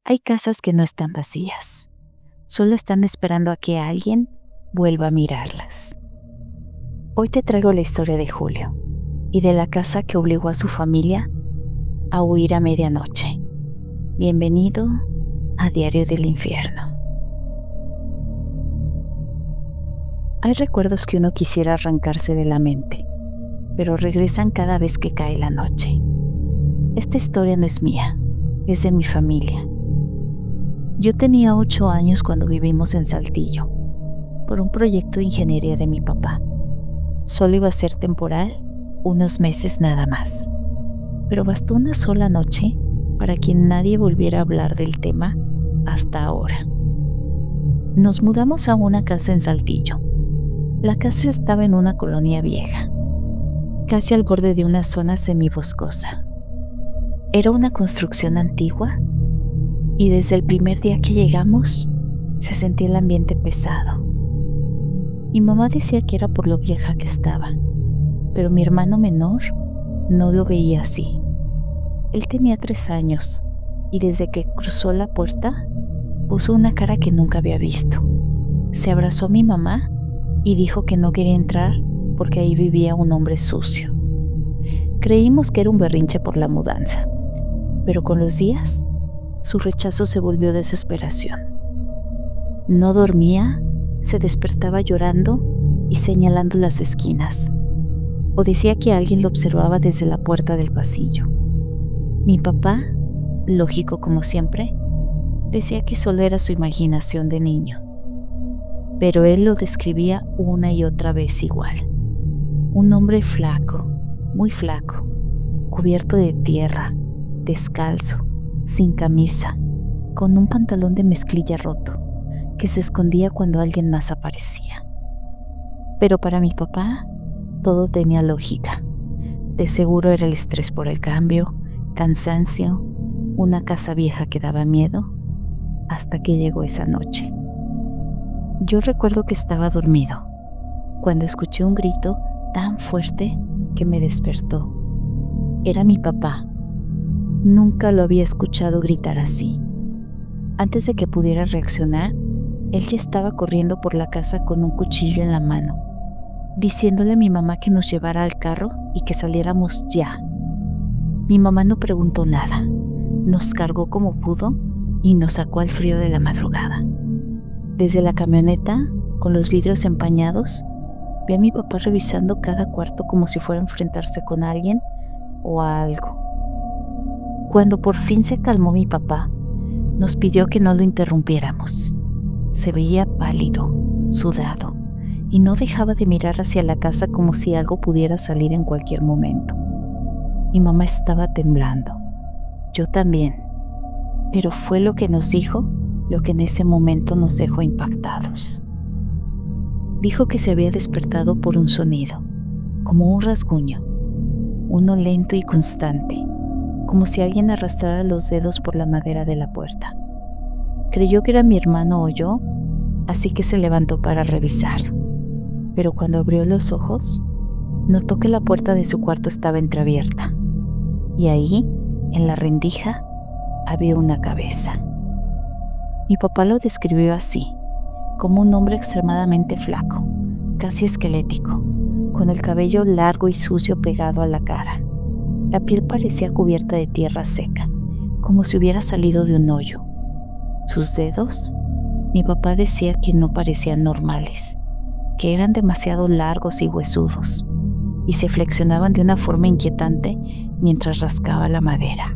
Hay casas que no están vacías, solo están esperando a que alguien vuelva a mirarlas. Hoy te traigo la historia de Julio y de la casa que obligó a su familia a huir a medianoche. Bienvenido a Diario del Infierno. Hay recuerdos que uno quisiera arrancarse de la mente, pero regresan cada vez que cae la noche. Esta historia no es mía, es de mi familia. Yo tenía 8 años cuando vivimos en Saltillo, por un proyecto de ingeniería de mi papá. Solo iba a ser temporal, unos meses nada más. Pero bastó una sola noche para que nadie volviera a hablar del tema hasta ahora. Nos mudamos a una casa en Saltillo. La casa estaba en una colonia vieja, casi al borde de una zona semiboscosa. Era una construcción antigua y desde el primer día que llegamos se sentía el ambiente pesado. Mi mamá decía que era por lo vieja que estaba, pero mi hermano menor no lo veía así. Él tenía 3 años y desde que cruzó la puerta puso una cara que nunca había visto. Se abrazó a mi mamá y dijo que no quería entrar porque ahí vivía un hombre sucio. Creímos que era un berrinche por la mudanza, pero con los días su rechazo se volvió desesperación. No dormía, se despertaba llorando y señalando las esquinas, o decía que alguien lo observaba desde la puerta del pasillo. Mi papá, lógico como siempre, decía que solo era su imaginación de niño, pero él lo describía una y otra vez igual. Un hombre flaco, muy flaco, cubierto de tierra, descalzo, sin camisa, con un pantalón de mezclilla roto, que se escondía cuando alguien más aparecía. Pero para mi papá, todo tenía lógica. De seguro era el estrés por el cambio, cansancio, una casa vieja que daba miedo, hasta que llegó esa noche. Yo recuerdo que estaba dormido, cuando escuché un grito tan fuerte que me despertó. Era mi papá. Nunca lo había escuchado gritar así. Antes de que pudiera reaccionar, él ya estaba corriendo por la casa con un cuchillo en la mano, diciéndole a mi mamá que nos llevara al carro y que saliéramos ya. Mi mamá no preguntó nada, nos cargó como pudo y nos sacó al frío de la madrugada. Desde la camioneta, con los vidrios empañados, vi a mi papá revisando cada cuarto como si fuera a enfrentarse con alguien o a algo. Cuando por fin se calmó mi papá, nos pidió que no lo interrumpiéramos. Se veía pálido, sudado, y no dejaba de mirar hacia la casa como si algo pudiera salir en cualquier momento. Mi mamá estaba temblando, yo también, pero fue lo que nos dijo lo que en ese momento nos dejó impactados. Dijo que se había despertado por un sonido, como un rasguño, uno lento y constante, como si alguien arrastrara los dedos por la madera de la puerta. Creyó que era mi hermano o yo, así que se levantó para revisar. Pero cuando abrió los ojos, notó que la puerta de su cuarto estaba entreabierta, y ahí, en la rendija, había una cabeza. Mi papá lo describió así, como un hombre extremadamente flaco, casi esquelético, con el cabello largo y sucio pegado a la cara. La piel parecía cubierta de tierra seca, como si hubiera salido de un hoyo. Sus dedos, mi papá decía que no parecían normales, que eran demasiado largos y huesudos, y se flexionaban de una forma inquietante mientras rascaba la madera.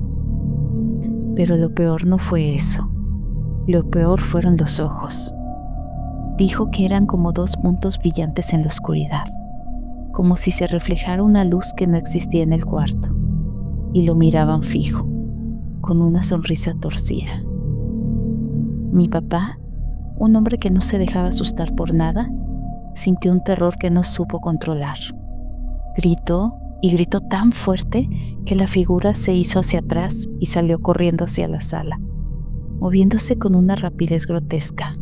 Pero lo peor no fue eso. Lo peor fueron los ojos. Dijo que eran como 2 puntos brillantes en la oscuridad, como si se reflejara una luz que no existía en el cuarto, y lo miraban fijo, con una sonrisa torcida. Mi papá, un hombre que no se dejaba asustar por nada, sintió un terror que no supo controlar. Gritó y gritó tan fuerte que la figura se hizo hacia atrás y salió corriendo hacia la sala, moviéndose con una rapidez grotesca.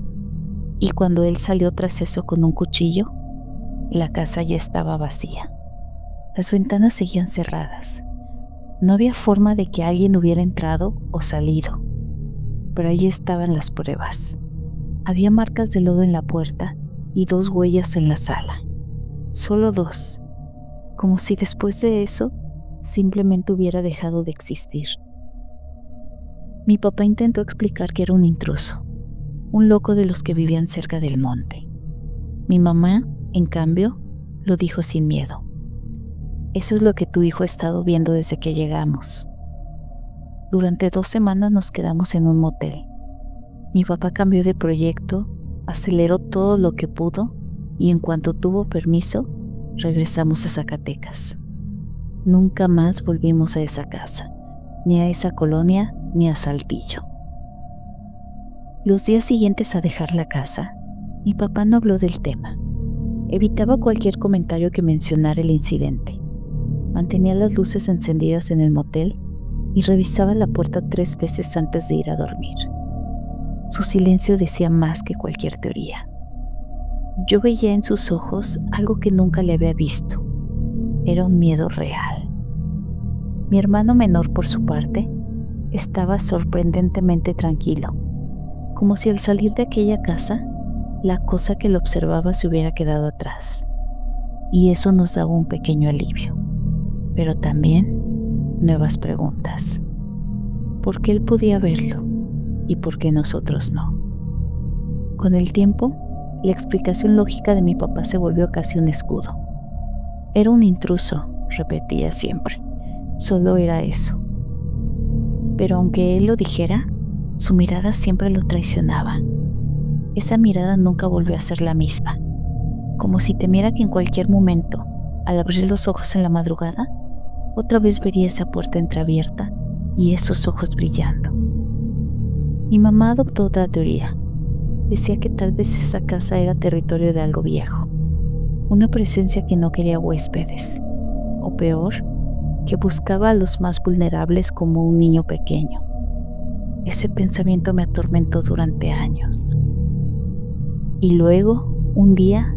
Y cuando él salió tras eso con un cuchillo, la casa ya estaba vacía. Las ventanas seguían cerradas. No había forma de que alguien hubiera entrado o salido. pero allí estaban las pruebas. Había marcas de lodo en la puerta y 2 huellas en la sala. Solo 2, como si después de eso simplemente hubiera dejado de existir. Mi papá intentó explicar que era un intruso, un loco de los que vivían cerca del monte. Mi mamá, en cambio, lo dijo sin miedo. Eso es lo que tu hijo ha estado viendo desde que llegamos. Durante 2 semanas nos quedamos en un motel. Mi papá cambió de proyecto, aceleró todo lo que pudo y en cuanto tuvo permiso, regresamos a Zacatecas. Nunca más volvimos a esa casa, ni a esa colonia, ni a Saltillo. Los días siguientes a dejar la casa, mi papá no habló del tema. Evitaba cualquier comentario que mencionara el incidente. Mantenía las luces encendidas en el motel y revisaba la puerta 3 veces antes de ir a dormir. Su silencio decía más que cualquier teoría. Yo veía en sus ojos algo que nunca le había visto. Era un miedo real. Mi hermano menor, por su parte, estaba sorprendentemente tranquilo, como si al salir de aquella casa, la cosa que lo observaba se hubiera quedado atrás. Y eso nos daba un pequeño alivio, pero también nuevas preguntas. ¿Por qué él podía verlo y por qué nosotros no? Con el tiempo, la explicación lógica de mi papá se volvió casi un escudo. Era un intruso, repetía siempre. Solo era eso. Pero aunque él lo dijera, su mirada siempre lo traicionaba. Esa mirada nunca volvió a ser la misma, como si temiera que en cualquier momento, al abrir los ojos en la madrugada, otra vez vería esa puerta entreabierta y esos ojos brillando. Mi mamá adoptó otra teoría. Decía que tal vez esa casa era territorio de algo viejo, una presencia que no quería huéspedes, o peor, que buscaba a los más vulnerables como un niño pequeño. Ese pensamiento me atormentó durante años. Y luego, un día,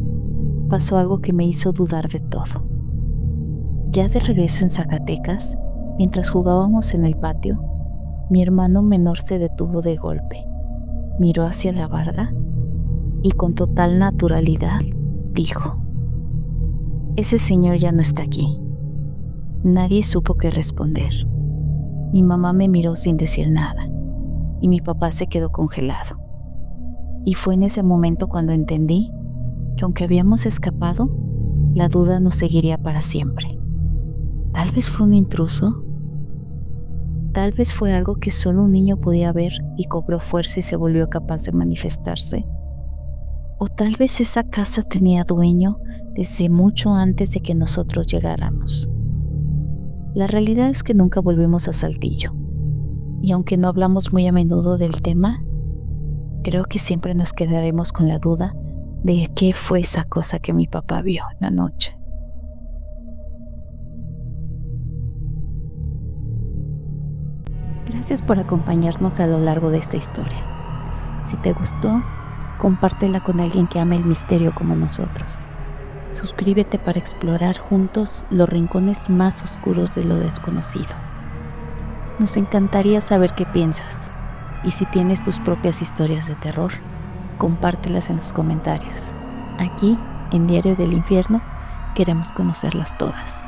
pasó algo que me hizo dudar de todo. Ya de regreso en Zacatecas, mientras jugábamos en el patio, mi hermano menor se detuvo de golpe, miró hacia la barda y con total naturalidad dijo: «Ese señor ya no está aquí». Nadie supo qué responder. Mi mamá me miró sin decir nada y mi papá se quedó congelado. Y fue en ese momento cuando entendí que aunque habíamos escapado, la duda nos seguiría para siempre. Tal vez fue un intruso. Tal vez fue algo que solo un niño podía ver y cobró fuerza y se volvió capaz de manifestarse. O tal vez esa casa tenía dueño desde mucho antes de que nosotros llegáramos. La realidad es que nunca volvimos a Saltillo. Y aunque no hablamos muy a menudo del tema, creo que siempre nos quedaremos con la duda de qué fue esa cosa que mi papá vio en la noche. Gracias por acompañarnos a lo largo de esta historia. Si te gustó, compártela con alguien que ame el misterio como nosotros. Suscríbete para explorar juntos los rincones más oscuros de lo desconocido. Nos encantaría saber qué piensas. Y si tienes tus propias historias de terror, compártelas en los comentarios. Aquí, en Diario del Infierno, queremos conocerlas todas.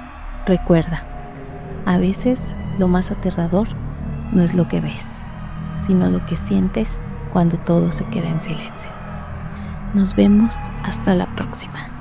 Recuerda, a veces lo más aterrador no es lo que ves, sino lo que sientes cuando todo se queda en silencio. Nos vemos hasta la próxima.